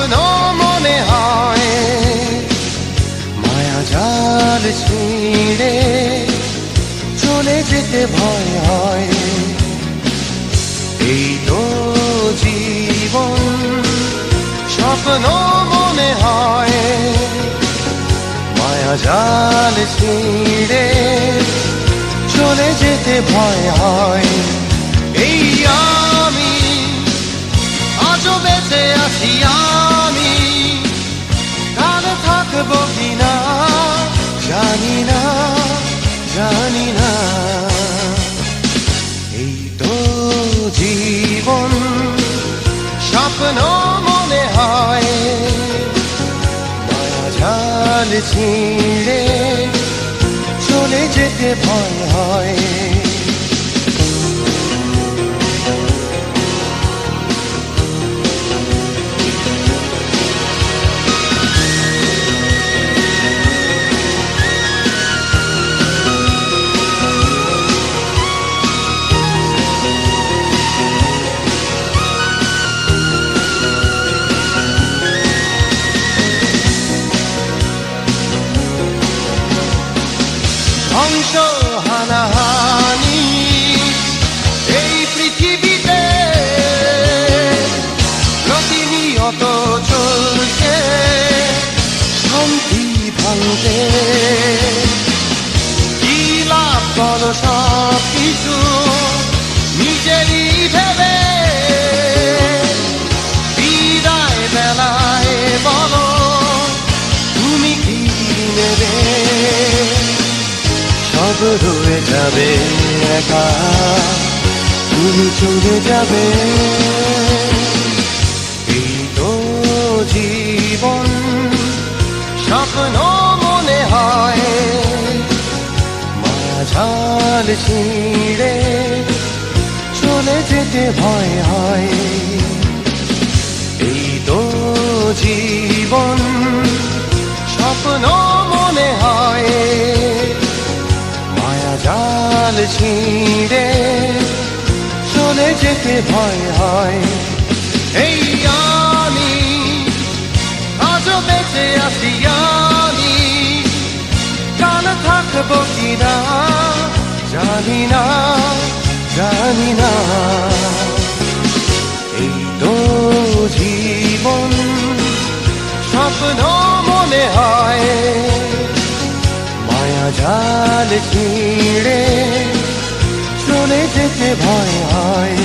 স্বপ্ন মনে হয়, মায়া জাল ছিঁড়ে চলে যেতে ভয় হয়। এই তো জীবন, স্বপ্ন মনে হয়, মায়া জাল ছিঁড়ে চলে যেতে ভয় হয়। এই আমি আজও বেঁচে আছি, আমি কাল থাকবো কিনা জানি না, জানি না। এই তো জীবন, স্বপ্ন মনে হয়, মায়া জাল ছিঁড়ে চলে যেতে ভয় হয়। ধ্বংস হানাহানি এই পৃথিবীতে প্রতিনিয়ত চলছে শান্তি ভাঙতে। কি লাভ বল সব কিছু নিজেরই ভেবে, বিদায় বেলায় বলো তুমি কি নেবে? সব রয়ে যাবে একা, তুমি চলে যাবে। এই তো জীবন, স্বপ্ন মনে হয়, মায়া জাল ছিঁড়ে চলে যেতে ভয় হয়। এই তো জীবন, স্বপ্ন মনে হয়, মায়া জাল ছিঁড়ে চলে যেতে ভয় হয়। এই আমি আজও বেঁচে আছি, আমি কাল থাকবো কিনা জানি না, জানি না। এই তো জীবন, স্বপ্ন মনে হয়, মায়া জাল ছিঁড়ে চলে যেতে ভয় হয়।